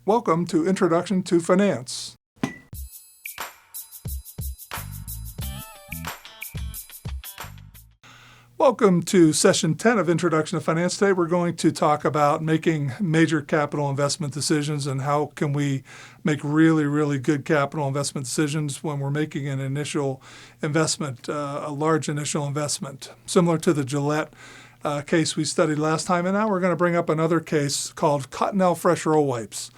Welcome to Introduction to Finance. Welcome to Session 10 of Introduction to Finance. Today we're going to talk about making major capital investment decisions and how can we make really good capital investment decisions when we're making an initial investment, a large initial investment, similar to the Gillette case we studied last time. And now we're going to bring up another case called Cottonelle Fresh Roll Wipes.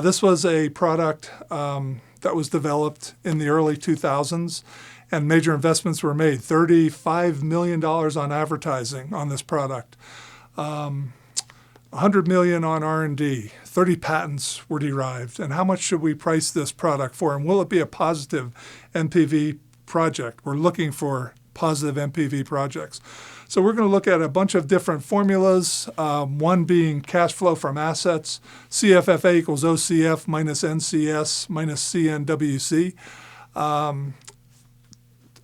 This was a product that was developed in the early 2000s, and major investments were made. $35 million on advertising on this product, $100 million on R&D, 30 patents were derived. And how much should we price this product for? And will it be a positive NPV project? We're looking for positive NPV projects. So we're going to look at a bunch of different formulas, one being cash flow from assets, CFFA equals OCF minus NCS minus CNWC.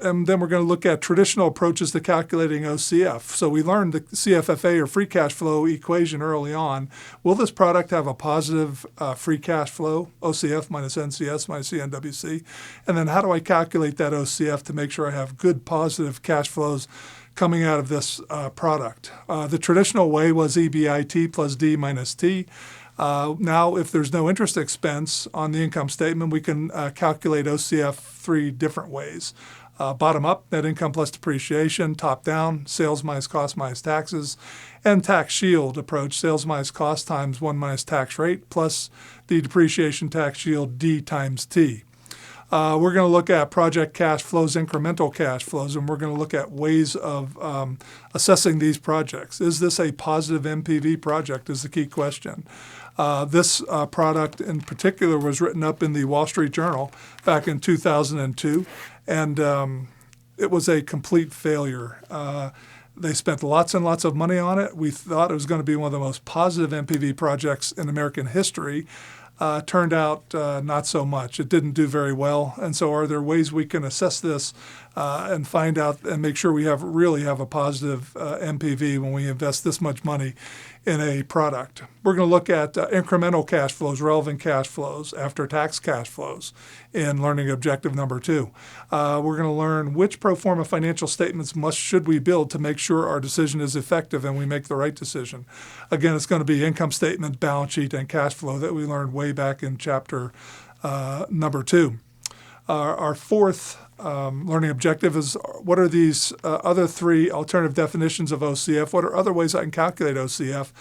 And then we're going to look at traditional approaches to calculating OCF. So we learned the CFFA or free cash flow equation early on. Will this product have a positive free cash flow, OCF minus NCS minus CNWC? And then how do I calculate that OCF to make sure I have good positive cash flows coming out of this product? The traditional way was EBIT plus D minus T. Now, if there's no interest expense on the income statement, we can calculate OCF three different ways. Bottom up, net income plus depreciation. Top down, sales minus cost minus taxes. And tax shield approach, sales minus cost times 1 minus tax rate plus the depreciation tax shield D times T. We're going to look at project cash flows, incremental cash flows, and we're going to look at ways of assessing these projects. Is this a positive NPV project is the key question. This product in particular was written up in the Wall Street Journal back in 2002, and it was a complete failure. They spent lots and lots of money on it. We thought it was going to be one of the most positive NPV projects in American history. Turned out not so much. It didn't do very well. And so are there ways we can assess this and find out and make sure we really have a positive NPV when we invest this much money in a product? We're going to look at incremental cash flows, relevant cash flows, after-tax cash flows in learning objective number 2. We're going to learn which pro forma financial statements should we build to make sure our decision is effective and we make the right decision. Again, it's going to be income statement, balance sheet, and cash flow that we learned way back in chapter number 2. Our fourth learning objective is what are these other three alternative definitions of OCF? What are other ways I can calculate OCF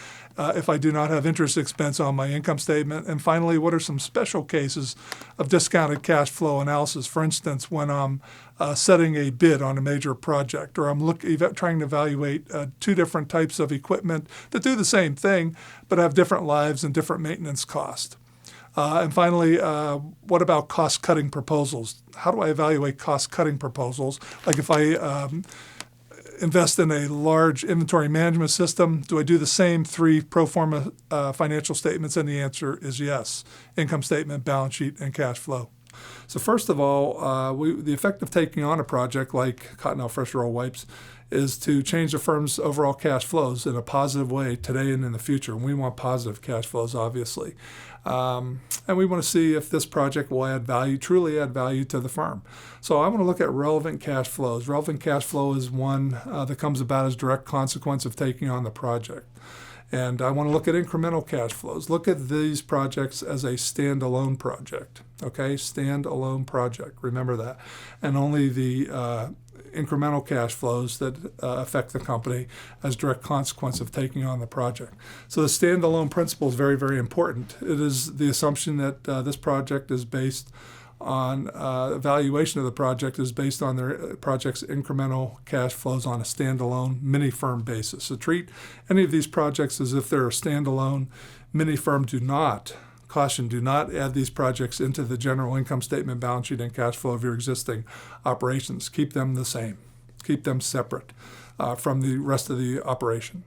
if I do not have interest expense on my income statement? And finally, what are some special cases of discounted cash flow analysis? For instance, when I'm setting a bid on a major project, or I'm trying to evaluate two different types of equipment that do the same thing but have different lives and different maintenance costs. And finally, what about cost-cutting proposals? How do I evaluate cost-cutting proposals? Like if I invest in a large inventory management system, do I do the same three pro forma financial statements? And the answer is yes. Income statement, balance sheet, and cash flow. So first of all, the effect of taking on a project like Cottonelle Fresh Roll Wipes is to change the firm's overall cash flows in a positive way today and in the future. And we want positive cash flows, obviously. And we want to see if this project will truly add value to the firm. So I want to look at relevant cash flows. Relevant cash flow is one that comes about as a direct consequence of taking on the project. And I want to look at incremental cash flows. Look at these projects as a standalone project. Okay, standalone project. Remember that. And only the incremental cash flows that affect the company as direct consequence of taking on the project. So the standalone principle is very important. It is the assumption that this project is based on evaluation of the project is based on the project's incremental cash flows on a standalone mini-firm basis. So treat any of these projects as if they're a standalone mini-firm. Do not add these projects into the general income statement, balance sheet, and cash flow of your existing operations. Keep them the same. Keep them separate from the rest of the operation.